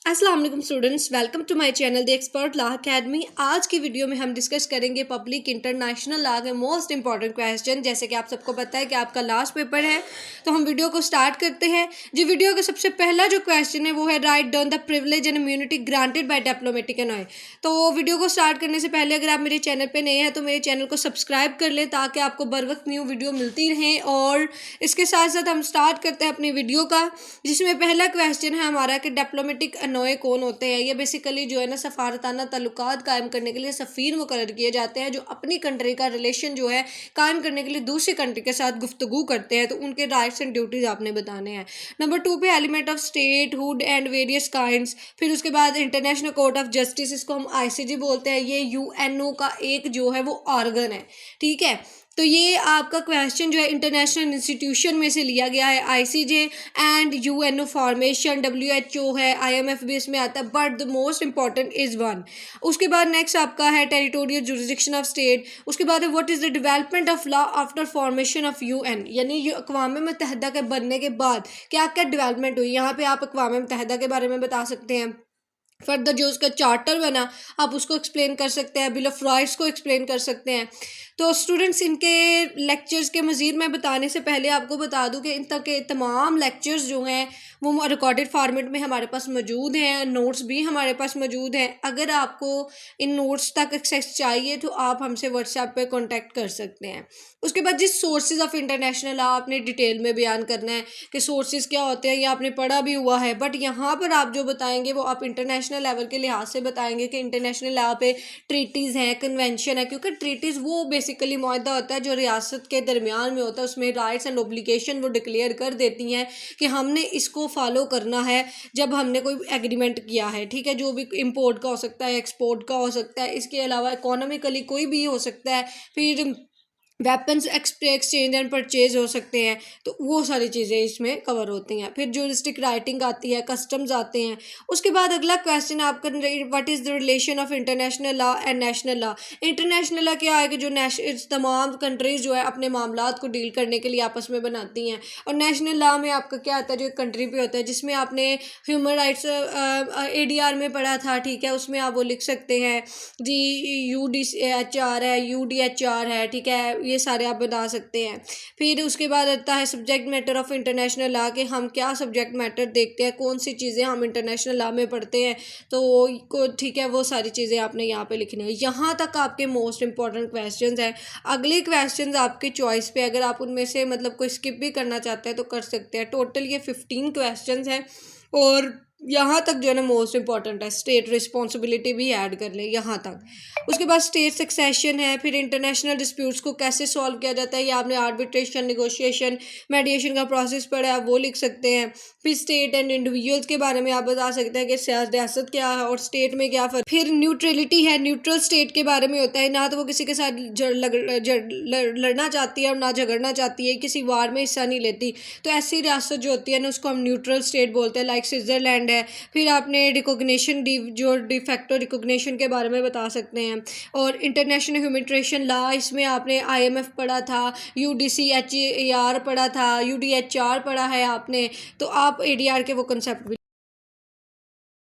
अस्सलाम वालेकुम students, welcome to my channel the expert law academy. आज की वीडियो में हम डिस्कस करेंगे पब्लिक इंटरनेशनल लॉ के मोस्ट इंपॉर्टेंट क्वेश्चन। जैसे कि आप सबको पता है कि आपका लास्ट पेपर है, तो हम वीडियो को स्टार्ट करते हैं। जो वीडियो का सबसे पहला जो क्वेश्चन है वो है write down the privilege and immunity granted by diplomatic annoy. तो वीडियो को स्टार्ट करने से पहले अगर आप मेरे चैनल पर नए हैं तो मेरे चैनल को सब्सक्राइब कर लें ताकि आपको बर वक्त न्यू वीडियो मिलती रहें। और इसके साथ साथ हम स्टार्ट करते हैं अपनी वीडियो का, जिसमें पहला क्वेश्चन है हमारा कि डिप्लोमेटिक एनॉय कौन होते हैं। ये बेसिकली जो है ना सफारताना ताल्लुकात कायम करने के लिए सफ़ीर मुकर्रर किए जाते हैं, जो अपनी कंट्री का रिलेशन जो है कायम करने के लिए दूसरी कंट्री के साथ गुफ्तगू करते हैं। तो उनके राइट्स एंड ड्यूटीज़ आपने बताने हैं। नंबर 2 पे element of state hood and various kinds. फिर उसके बाद इंटरनेशनल कोर्ट ऑफ जस्टिस, इसको हम ICJ बोलते हैं। ये UNO का एक जो है वो ऑर्गन है, ठीक है। तो ये आपका क्वेश्चन जो है इंटरनेशनल इंस्टीट्यूशन में से लिया गया है। ICJ and UNO formation, WHO है, IMF भी इसमें आता है, but the most important is one. उसके बाद नेक्स्ट आपका है टेरिटोरियल जुरिसडिक्शन ऑफ स्टेट। उसके बाद है what is the development of law after formation of UN, यानी अक़वाम मुत्तहिदा के बनने के बाद क्या क्या डेवलपमेंट हुई। यहाँ पे आप अक़वाम मुत्तहिदा के बारे में बता सकते हैं। फर्दर जो उसका चार्टर बना आप उसको एक्सप्लेन कर सकते हैं, बिल ऑफ राइट्स को एक्सप्लेन कर सकते हैं। तो स्टूडेंट्स, इनके लेक्चर्स के मज़ीद मैं बताने से पहले आपको बता दूं कि इन तक के तमाम लेक्चर्स जो हैं वो रिकॉर्डेड फॉर्मेट में हमारे पास मौजूद हैं। नोट्स भी हमारे पास मौजूद हैं। अगर आपको इन नोट्स तक एक्सेस चाहिए तो आप हमसे व्हाट्सएप पे कांटेक्ट कर सकते हैं। उसके बाद जिस सोर्सेज ऑफ इंटरनेशनल लॉ आपने डिटेल में बयान करना है कि सोर्सेज क्या होते हैं, ये आपने पढ़ा भी हुआ है, बट यहाँ पर आप जो बताएंगे वो आप इंटरनेशनल लेवल के लिहाज से बताएंगे कि इंटरनेशनल लॉ पे ट्रीटीज़ हैं, कन्वेंशन है। क्योंकि ट्रीटीज़ वो बेसिकली मुआहदा होता है जो रियासत के दरमियान में होता है, उसमें राइट्स एंड ओब्लिगेशन वो डिक्लेयर कर देती हैं कि हमने इसको फॉलो करना है जब हमने कोई एग्रीमेंट किया है, ठीक है। जो भी इंपोर्ट का हो सकता है, एक्सपोर्ट का हो सकता है, इसके अलावा इकोनॉमिकली कोई भी हो सकता है, फिर वेपन्स एक्सचेंज एंड परचेज हो सकते हैं। तो वो सारी चीज़ें इसमें कवर होती हैं। फिर ज्यूरिस्टिक राइटिंग आती है, कस्टम्स आते हैं। उसके बाद अगला क्वेश्चन आपका what is the relation of international law and national law. International law क्या है कि जो तमाम कंट्रीज़ जो है अपने मामलात को डील करने के लिए आपस में बनाती हैं। और नेशनल लॉ में आपका क्या आता है, जो कंट्री पे होता है, जिसमें आपने ह्यूमन राइट्स ADR में पढ़ा था, ठीक है। उसमें आप वो लिख सकते हैं जी, UDHR है, UDHR है, ठीक है। ये सारे आप बता सकते हैं। फिर उसके बाद आता है subject matter of international law के हम क्या सब्जेक्ट मैटर देखते हैं, कौन सी चीज़ें हम इंटरनेशनल लॉ में पढ़ते हैं। तो ठीक है, वो सारी चीज़ें आपने यहाँ पे लिखनी है। यहाँ तक आपके मोस्ट इंपॉर्टेंट क्वेश्चंस हैं। अगले क्वेश्चंस आपकी चॉइस पे, अगर आप उनमें से मतलब कोई स्किप भी करना चाहते हैं तो कर सकते हैं। टोटल ये 15 क्वेश्चंस हैं। और यहाँ तक जो है ना मोस्ट इंपॉर्टेंट है, स्टेट रिस्पॉन्सिबिलिटी भी ऐड कर ले यहाँ तक। उसके बाद स्टेट सक्सेशन है। फिर इंटरनेशनल डिस्प्यूट्स को कैसे सॉल्व किया जाता है, ये आपने आर्बिट्रेशन, निगोशिएशन, मेडिएशन का प्रोसेस पढ़ा है, वो लिख सकते हैं। फिर स्टेट एंड इंडिविजुअल्स के बारे में आप बता सकते हैं कि सियासत क्या है और स्टेट में क्या फ़र्क। फिर न्यूट्रलिटी है, न्यूट्रल स्टेट के बारे में होता है, ना तो वो किसी के साथ लड़ना चाहती है और ना झगड़ना चाहती है, किसी वार में हिस्सा नहीं लेती। तो ऐसी रियासत जो होती है ना उसको हम न्यूट्रल स्टेट बोलते हैं, लाइक स्विट्ज़रलैंड है। फिर आपने रिकॉग्निशन जो डिफैक्टो रिकॉग्निशन के बारे में बता सकते हैं। और इंटरनेशनल ह्यूमैनिटेरियन लॉ, इसमें आपने IMF पढ़ा था, UDCHR पढ़ा था, UDHR पढ़ा है आपने। तो आप ADR के वो कंसेप्ट भी